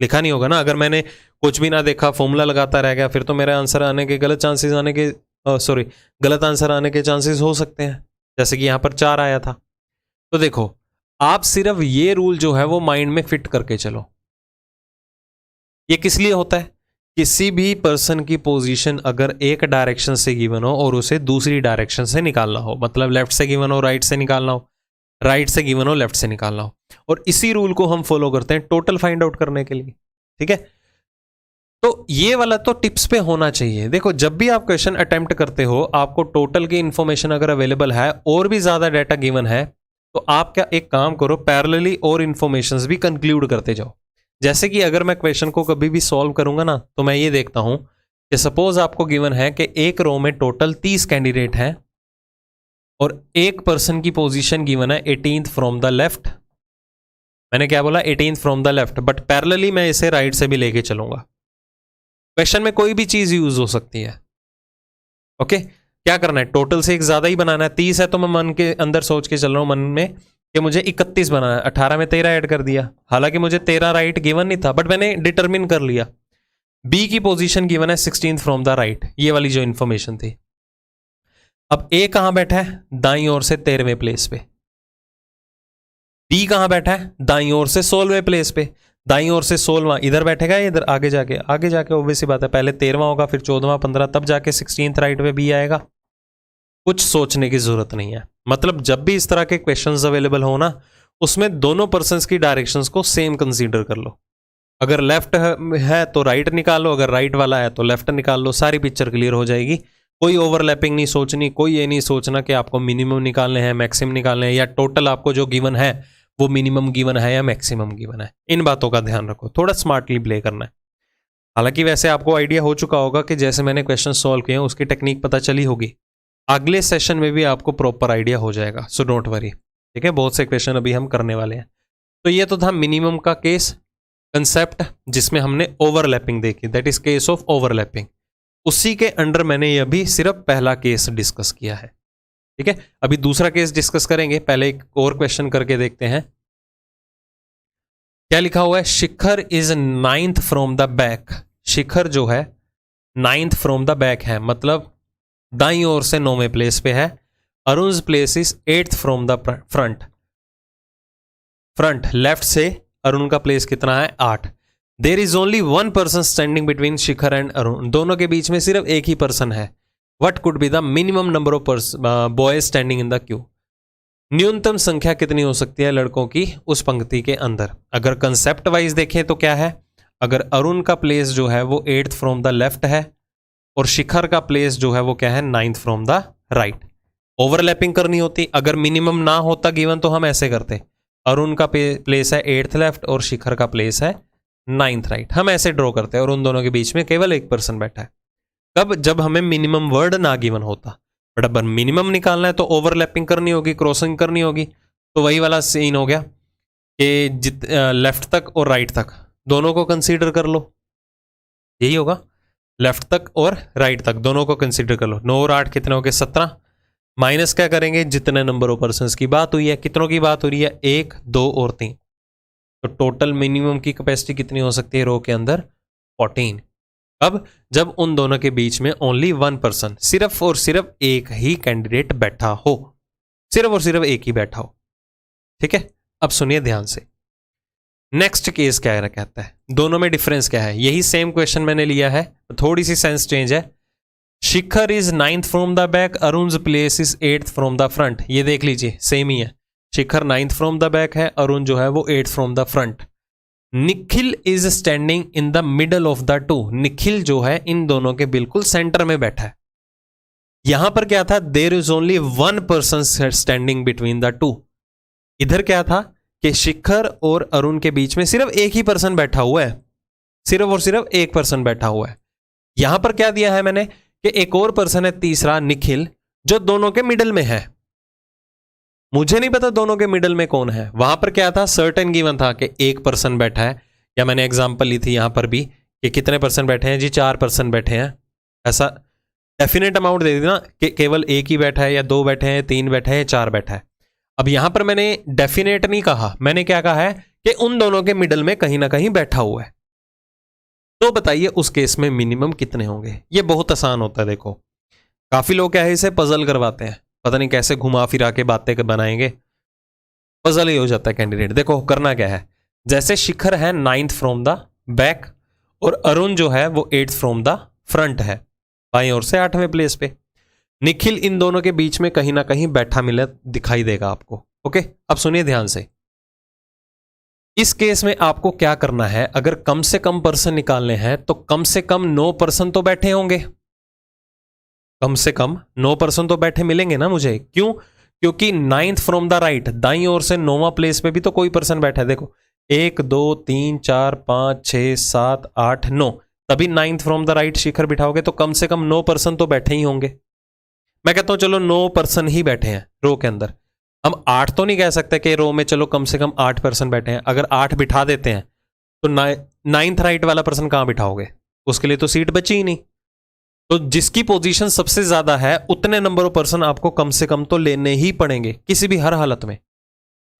Speaker 1: लिखा नहीं होगा ना। अगर मैंने कुछ भी ना देखा, फॉर्मूला लगाता रह गया, फिर तो मेरा आंसर आने के गलत चांसेस आने के गलत आंसर आने के चांसेस हो सकते हैं, जैसे कि यहां पर 4 आया था। तो देखो, आप सिर्फ ये रूल जो है वो माइंड में फिट करके चलो। ये किस लिए होता है, किसी भी पर्सन की पोजीशन अगर एक डायरेक्शन से गिवन हो और उसे दूसरी डायरेक्शन से निकालना हो, मतलब लेफ्ट से गिवन हो राइट से निकालना हो, राइट से गिवन हो लेफ्ट से निकालना हो, और इसी रूल को हम फॉलो करते हैं टोटल फाइंड आउट करने के लिए, ठीक है। तो ये वाला तो टिप्स पे होना चाहिए। देखो, जब भी आप क्वेश्चन अटेम्प्ट करते हो, आपको टोटल की इंफॉर्मेशन अगर अवेलेबल है और भी ज्यादा डाटा गिवन है, तो आप क्या एक काम करो, पैरेलली और इंफॉर्मेशंस भी कंक्लूड करते जाओ। जैसे कि अगर मैं क्वेश्चन को कभी भी सॉल्व करूंगा ना, तो मैं ये देखता हूं कि सपोज आपको गिवन है कि एक रो में टोटल 30 कैंडिडेट हैं और एक पर्सन की पोजीशन गिवन है 18th फ्रॉम द लेफ्ट। मैंने क्या बोला, 18th from the left, but parallelly मैं इसे राइट से भी लेके चलूंगा। क्वेश्चन में कोई भी चीज यूज हो सकती है। ओके, क्या करना है, टोटल से एक ज्यादा ही बनाना है। 30 है तो मैं मन के अंदर सोच के चल रहा हूं मन में कि मुझे 31 बनाना है, 18 में 13 ऐड कर दिया। हालांकि मुझे 13 राइट गिवन नहीं था, बट मैंने डिटरमिन कर लिया। बी की पोजीशन गिवन है 16th फ्रॉम द राइट, ये वाली जो इंफॉर्मेशन थी। अब ए कहां बैठा है, दाईं ओर से 13वें प्लेस पे। डी कहां बैठा है, दाईं ओर से 16वें प्लेस पे। दाईं ओर से 16वां इधर बैठेगा, इधर आगे जाके ऑब्वियस सी बात है, पहले 13वां होगा, फिर 14वां, 15, तब जाके 16th राइट पे बी आएगा। कुछ सोचने की जरूरत नहीं है। मतलब जब भी इस तरह के क्वेश्चंस अवेलेबल हो ना, उसमें दोनों पर्सन्स की डायरेक्शंस को सेम कंसीडर कर लो। अगर लेफ्ट है तो राइट निकालो, अगर राइट वाला है तो लेफ्ट निकाल लो, सारी पिक्चर क्लियर हो जाएगी। कोई ओवरलैपिंग नहीं सोचनी, कोई ये नहीं सोचना कि आपको मिनिमम निकालने हैं, मैक्सिमम निकालने हैं, या टोटल आपको जो गिवन है वो मिनिमम गिवन है या मैक्सिमम गिवन है। इन बातों का ध्यान रखो, थोड़ा स्मार्टली प्ले करना है। हालांकि वैसे आपको आइडिया हो चुका होगा कि जैसे मैंने क्वेश्चन सॉल्व किए हैं उसकी टेक्निक पता चली होगी। अगले सेशन में भी आपको प्रॉपर आइडिया हो जाएगा, सो डोंट वरी, ठीक है। बहुत से क्वेश्चन अभी हम करने वाले हैं। तो ये तो था मिनिमम का केस कंसेप्ट जिसमें हमने ओवरलैपिंग देखी, that is case of overlapping. उसी के अंडर मैंने ये भी सिर्फ पहला केस डिस्कस किया है। ठीक है, अभी दूसरा केस डिस्कस करेंगे, पहले एक और क्वेश्चन करके देखते हैं। क्या लिखा हुआ है? Shikhar is 9th from the back. Shikhar जो है 9th फ्रॉम द बैक है, मतलब दाईं ओर से 9वें प्लेस पे है। Arun place is 8th from the front. Front left से अरुण का प्लेस कितना है? 8। There is only one person standing between Shikhar and Arun. दोनों के बीच में सिर्फ एक ही पर्सन है। What could be the minimum number of boys standing in the Q. न्यूनतम संख्या कितनी हो सकती है लड़कों की उस पंक्ति के अंदर। अगर कंसेप्ट वाइज देखें तो क्या है, अगर अरुण का प्लेस जो है वो 8th फ्रॉम द लेफ्ट है और शिखर का प्लेस जो है वो क्या है? 9th from the right. Overlapping करनी होती, अगर मिनिमम ना होता गिवन तो हम ऐसे करते, अरुण का प्लेस है 8th लेफ्ट और शिखर का प्लेस है 9th राइट। हम ऐसे ड्रॉ करते हैं और उन दोनों के बीच में केवल एक पर्सन बैठा है। कब? जब हमें मिनिमम वर्ड ना गिवन होता। बट अब मिनिमम निकालना है तो ओवरलैपिंग करनी होगी, क्रॉसिंग करनी होगी। तो वही वाला सीन हो गया कि लेफ्ट तक और राइट तक दोनों को कंसीडर कर लो, यही होगा। लेफ्ट तक और राइट तक दोनों को कंसीडर कर लो। 9 और 8 कितने हो गए? 17। माइनस क्या करेंगे? जितने नंबर ऑफ पर्सन्स की बात हुई है। कितनों की बात हो रही है? 1, 2 और 3। तो टोटल मिनिमम की कैपेसिटी कितनी हो सकती है रो के अंदर? 14। अब जब उन दोनों के बीच में ओनली वन पर्सन, सिर्फ और सिर्फ एक ही कैंडिडेट बैठा हो, सिर्फ और सिर्फ एक ही बैठा हो। ठीक है, अब सुनिए ध्यान से। नेक्स्ट केस क्या कहता है, दोनों में डिफरेंस क्या है? यही सेम क्वेश्चन मैंने लिया है, थोड़ी सी सेंस चेंज है। Shikhar is 9th from the back, Arun place is 8th from the front. ये देख लीजिए सेम ही है। शिखर 9th फ्रॉम द बैक है, अरुण जो है वो 8th from the front. Nikhil is standing in the middle of the two. Nikhil जो है इन दोनों के बिल्कुल सेंटर में बैठा है। यहां पर क्या था? There is only one person standing between the two. इधर क्या था कि शिखर और अरुण के बीच में सिर्फ एक ही पर्सन बैठा हुआ है, सिर्फ और सिर्फ एक पर्सन बैठा हुआ है। यहां पर क्या दिया है मैंने कि एक और पर्सन है तीसरा, निखिल, जो दोनों के मिडल में है। मुझे नहीं पता दोनों के मिडल में कौन है। वहां पर क्या था? सर्टेन गिवन था कि एक पर्सन बैठा है, या मैंने एग्जांपल ली थी यहां पर भी कि कितने पर्सन बैठे हैं जी? 4 पर्सन बैठे हैं। ऐसा डेफिनेट अमाउंट दे देना कि केवल एक ही बैठा है या 2 बैठे हैं, 3 बैठे हैं, 4 बैठा है। अब यहां पर मैंने डेफिनेट नहीं कहा, मैंने क्या कहा है कि उन दोनों के मिडल में कहीं ना कहीं बैठा हुआ है। तो बताइए उस केस में मिनिमम कितने होंगे? ये बहुत आसान होता है। देखो, काफी लोग क्या है इसे पजल करवाते हैं, पता नहीं कैसे घुमा फिरा के बातें बनाएंगे, पजल ही हो जाता है कैंडिडेट। देखो करना क्या है, जैसे शिखर है 9th फ्रॉम द बैक और अरुण जो है वो 8th फ्रॉम द फ्रंट है, बाईं ओर से 8वें प्लेस पे। निखिल इन दोनों के बीच में कहीं ना कहीं बैठा मिले दिखाई देगा आपको। ओके, अब सुनिए ध्यान से। इस केस में आपको क्या करना है, अगर कम से कम पर्सन निकालने हैं तो कम से कम 9 पर्सन तो बैठे होंगे। कम से कम 9 पर्सन तो बैठे मिलेंगे ना मुझे। क्यों? क्योंकि 9th फ्रॉम द राइट, दाईं ओर से 9वां प्लेस पे भी तो कोई पर्सन बैठा है। देखो 1 2 3 4 5 6 7 8 9, तभी 9th फ्रॉम द राइट शिखर बिठाओगे तो कम से कम 9 पर्सन तो बैठे ही होंगे। मैं कहता हूं चलो 9 पर्सन ही बैठे हैं रो के अंदर। हम 8 तो नहीं कह सकते कि रो में चलो कम से कम 8 पर्सन बैठे हैं। अगर 8 बिठा देते हैं तो 9th राइट वाला पर्सन कहां बिठाओगे? उसके लिए तो सीट बची ही नहीं। तो जिसकी पोजीशन सबसे ज्यादा है उतने नंबर ऑफ पर्सन आपको कम से कम तो लेने ही पड़ेंगे किसी भी हर हालत में।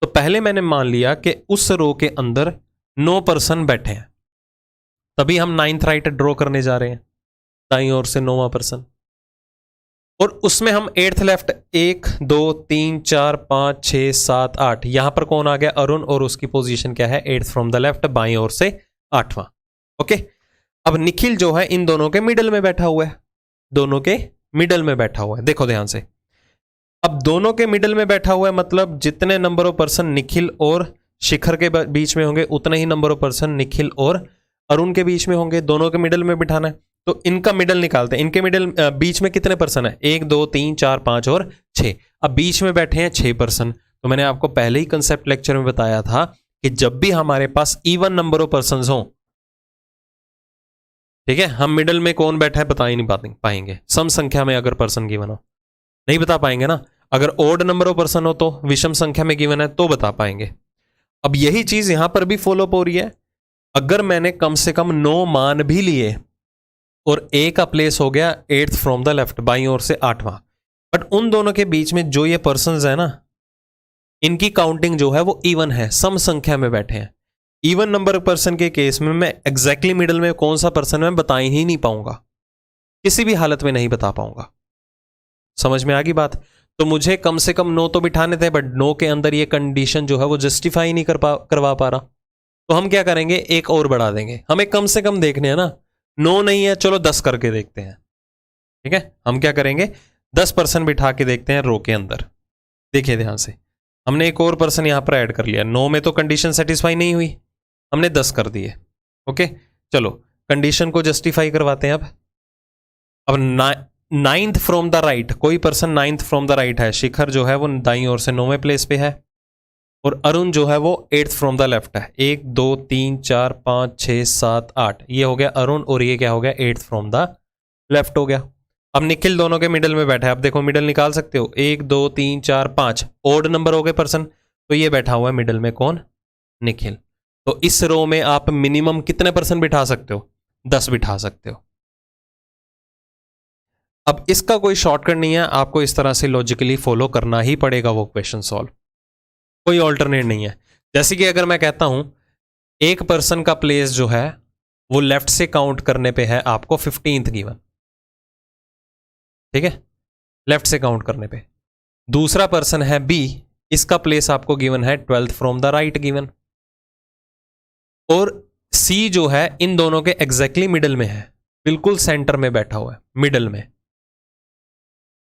Speaker 1: तो पहले मैंने मान लिया कि उस रो के अंदर 9 पर्सन बैठे हैं, तभी हम 9th राइट ड्रॉ करने जा रहे हैं, दाईं ओर से 9वां पर्सन। और उसमें हम 8th लेफ्ट 1 2 3 4 5 6 7 8, यहां पर कौन आ गया? अरुण, और उसकी पोजीशन क्या है? 8th फ्रॉम द लेफ्ट, बाईं ओर से 8वां। ओके, अब निखिल जो है इन दोनों के मिडल में बैठा हुआ है, दोनों के मिडल में बैठा हुआ है। देखो ध्यान से, अब दोनों के मिडल में बैठा हुआ है मतलब जितने नंबर ऑफ पर्सन निखिल और शिखर के बीच में होंगे उतने ही नंबर ऑफ पर्सन निखिल और अरुण के बीच में होंगे। दोनों के मिडल में बिठाना है तो इनका मिडल निकालते हैं। इनके मिडल बीच में कितने पर्सन है? 1 2 3 4 5 और 6। अब बीच में बैठे हैं 6 पर्सन। तो मैंने आपको पहले ही कंसेप्ट लेक्चर में बताया था कि जब भी हमारे पास इवन नंबर ऑफ पर्सन हो, ठीक है, हम मिडल में कौन बैठा है बता ही नहीं पाएंगे। सम संख्या में अगर पर्सन गिवन हो नहीं बता पाएंगे ना। अगर ओड नंबर ऑफ पर्सन हो तो विषम संख्या में गिवन है तो बता पाएंगे। अब यही चीज यहां पर भी फॉलो अप हो रही है। अगर मैंने कम से कम 9 मान भी लिए और ए का प्लेस हो गया 8th फ्रॉम द लेफ्ट, बाईं ओर से 8वां, बट उन दोनों के बीच में जो ये पर्संस है ना, इनकी काउंटिंग जो है वो इवन है, सम संख्या में बैठे हैं। इवन नंबर पर्सन के केस में मैं एग्जैक्टली मिडल में कौन सा पर्सन है मैं बता ही नहीं पाऊंगा, किसी भी हालत में नहीं बता पाऊंगा। समझ में आ गई बात? तो मुझे कम से कम 9 तो बिठाने थे, बट 9 के अंदर ये कंडीशन जो है वो जस्टिफाई नहीं करवा पा रहा। तो हम क्या करेंगे, एक और बढ़ा देंगे। हमें कम से कम देखने हैं ना, 9 नहीं है, चलो 10 करके देखते हैं। ठीक है, हम क्या करेंगे, 10 पर्सन बिठा के देखते हैं रो के अंदर। देखिए ध्यान से, हमने एक और पर्सन यहां पर ऐड कर लिया। 9 में तो कंडीशन सेटिस्फाई नहीं हुई, हमने 10 कर दिए। ओके, चलो कंडीशन को जस्टिफाई करवाते हैं। अब 9th फ्रॉम द राइट, कोई person 9th from the right है। शिखर जो है वो दाईं ओर से 9वें प्लेस पे है, और अरुण जो है वो 8th फ्रॉम द लेफ्ट है। 1 2 3 4 5 6 7 8, ये हो गया अरुण, और ये क्या हो गया, 8th फ्रॉम द लेफ्ट हो गया। अब निखिल दोनों के मिडल में बैठा है। अब देखो मिडल निकाल सकते हो, 1 2 3 4 5, ओड नंबर हो गए पर्सन, तो ये बैठा हुआ है मिडल में, कौन, निखिल। तो इस रो में आप मिनिमम कितने पर्सन बिठा सकते हो, 10 बिठा सकते हो। अब इसका कोई शॉर्टकट नहीं है, आपको इस तरह से लॉजिकली फॉलो करना ही पड़ेगा वो क्वेश्चन सॉल्व, कोई ऑल्टरनेट नहीं है। जैसे कि अगर मैं कहता हूं एक पर्सन का प्लेस जो है वो लेफ्ट से काउंट करने पे है आपको 15th गिवन, ठीक है, लेफ्ट से काउंट करने पे। दूसरा पर्सन है बी, इसका प्लेस आपको गिवन है 12th from the right given, और सी जो है इन दोनों के एग्जैक्टली मिडल में है, बिल्कुल सेंटर में बैठा हुआ है, मिडल में।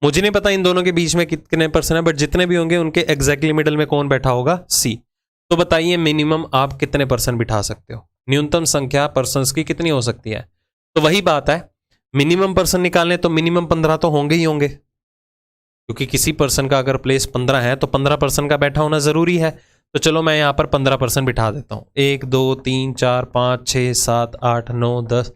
Speaker 1: मुझे नहीं पता इन दोनों के बीच में कितने पर्सन है, बट जितने भी होंगे उनके एग्जैक्टली मिडल में कौन बैठा होगा, सी। तो बताइए मिनिमम आप कितने पर्सन बिठा सकते हो, न्यूनतम संख्या पर्सन्स की कितनी हो सकती है। तो वही बात है, मिनिमम पर्सन निकालने तो मिनिमम 15 तो होंगे ही होंगे, क्योंकि किसी पर्सन का अगर प्लेस 15 है तो 15 पर्सन का बैठा होना जरूरी है। तो चलो मैं यहां पर 15 पर्सन बिठा देता हूं। 1 2 3 4 5 6 7 8 9 10,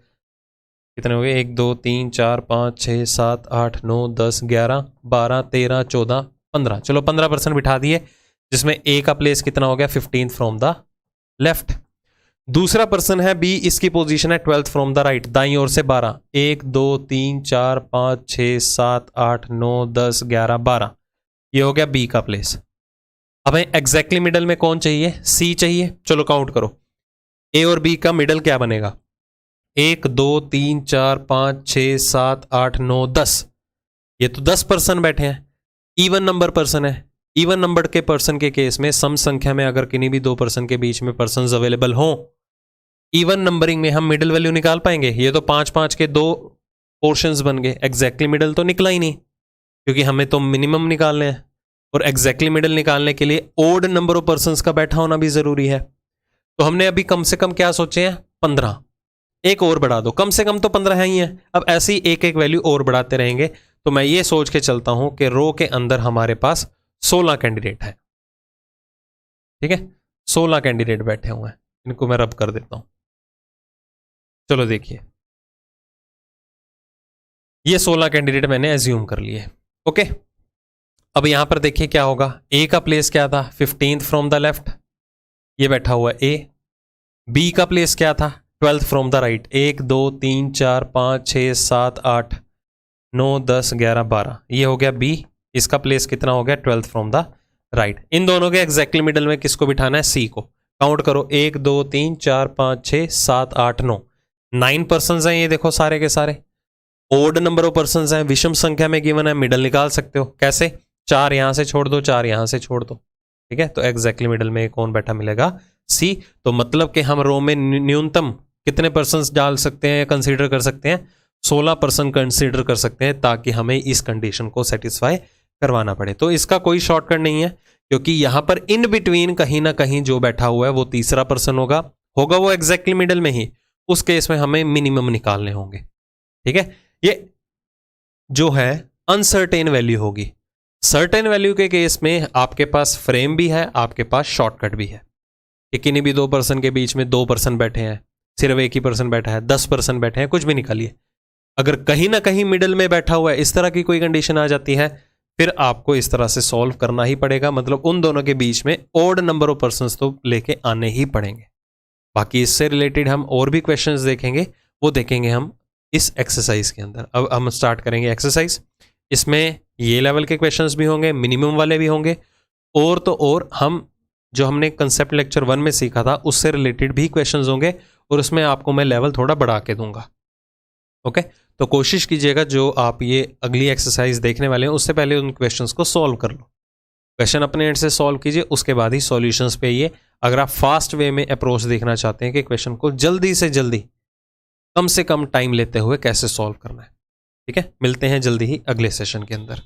Speaker 1: कितने हो गए, 1 2 3 4 5 6 7 8 9 10 11 12 13 14 15, चलो 15 पर्सन बिठा दिए, जिसमें ए का प्लेस कितना हो गया, 15th फ्रॉम द लेफ्ट। दूसरा पर्सन है बी, इसकी पोजीशन है 12th फ्रॉम द राइट, दाईं ओर से 12, 1 2 3 4 5 6 7 8 9 10 11 12, ये हो गया बी का प्लेस। हमें एग्जैक्टली मिडल में कौन चाहिए, सी चाहिए। चलो काउंट करो, ए और बी का मिडल क्या बनेगा, 1 2 3 4 5 6 7 8 9 10, ये तो 10 पर्सन बैठे हैं, इवन नंबर पर्सन है। इवन नंबर के पर्सन के केस में सम संख्या में अगर किन्हीं भी दो पर्सन के बीच में पर्सन अवेलेबल हों, इवन नंबरिंग में हम मिडिल वैल्यू निकाल पाएंगे। ये तो 5 5 के 2 पोर्शंस बन गए, एग्जैक्टली मिडिल तो निकला ही नहीं, क्योंकि हमें तो मिनिमम निकालने हैं, और एग्जैक्टली मिडिल निकालने के लिए ओड नंबर ऑफ पर्संस का बैठा होना भी जरूरी है। तो हमने अभी कम से कम क्या सोचे हैं, 15, एक और बढ़ा दो, कम से कम तो 15 है ही है। अब ऐसे ही एक एक वैल्यू और बढ़ाते रहेंगे। तो मैं ये सोच के चलता हूं कि रो के अंदर हमारे पास 16 कैंडिडेट है, ठीक है, 16 कैंडिडेट बैठे हुए हैं। इनको मैं रब कर देता हूं। चलो देखिए, ये 16 कैंडिडेट मैंने एज्यूम कर लिए, ओके। अब यहां पर देखिए क्या होगा, ए का प्लेस क्या था, 15th फ्रॉम द लेफ्ट, ये बैठा हुआ है ए। बी का प्लेस क्या था, 12th फ्रॉम द राइट, 1 2 3 4 5 6 7 8 9 10 11 12, ये हो गया बी। इसका प्लेस कितना हो गया, 12th फ्रॉम द राइट। इन दोनों के एग्जैक्टली मिडल में किसको बिठाना है, सी को। काउंट करो, 1 2 3 4 5 6 7 8 9, 9 पर्सन हैं ये देखो, सारे के सारे ओड नंबर ऑफ पर्सन हैं, विषम संख्या में गिवन है। मिडल निकाल सकते हो कैसे, 4 यहां से छोड़ दो, 4 यहां से छोड़ दो, ठीक है। तो एग्जैक्टली मिडल में कौन बैठा मिलेगा, सी। तो मतलब कि हम रो में न्यूनतम कितने पर्सन डाल सकते हैं, कंसीडर कर सकते हैं, 16 पर्सन कंसीडर कर सकते हैं, ताकि हमें इस कंडीशन को सेटिस्फाई करवाना पड़े। तो इसका कोई शॉर्टकट नहीं है, क्योंकि यहां पर इन बिटवीन कहीं ना कहीं जो बैठा हुआ है वो तीसरा पर्सन होगा वो एग्जैक्टली मिडल में ही। उस केस में हमें मिनिमम निकालने होंगे, ठीक है। ये जो है अनसर्टेन वैल्यू होगी। सर्टेन वैल्यू के केस में आपके पास फ्रेम भी है, आपके पास शॉर्टकट भी है, कि किन्हीं भी दो पर्सन के बीच में 2 पर्सन बैठे हैं, सिर्फ एक ही पर्सन बैठा है, 10 पर्सन बैठे हैं, कुछ भी निकालिए। अगर कहीं ना कहीं मिडल में बैठा हुआ है, इस तरह की कोई कंडीशन आ जाती है, फिर आपको इस तरह से सॉल्व करना ही पड़ेगा, मतलब उन दोनों के बीच में ऑड नंबर ऑफ पर्सन्स तो लेके आने ही पड़ेंगे। बाकी इससे रिलेटेड हम और भी क्वेश्चंस देखेंगे, वो देखेंगे हम इस एक्सरसाइज के अंदर। अब हम स्टार्ट करेंगे एक्सरसाइज। इसमें ये लेवल के क्वेश्चंस भी होंगे, मिनिमम वाले भी होंगे, और तो और हम जो हमने कंसेप्ट लेक्चर 1 में सीखा था उससे रिलेटेड भी क्वेश्चंस होंगे, और उसमें आपको मैं लेवल थोड़ा बढ़ा के दूंगा। ओके, तो कोशिश कीजिएगा जो आप ये अगली एक्सरसाइज देखने वाले हैं उससे पहले उन क्वेश्चंस को सॉल्व कर लो। क्वेश्चन अपने एंड से सॉल्व कीजिए, उसके बाद ही सॉल्यूशंस पे आइए। अगर आप फास्ट वे में अप्रोच देखना चाहते हैं कि क्वेश्चन को जल्दी से जल्दी कम से कम टाइम लेते हुए कैसे सॉल्व करना है, ठीक है। मिलते हैं जल्दी ही अगले सेशन के अंदर।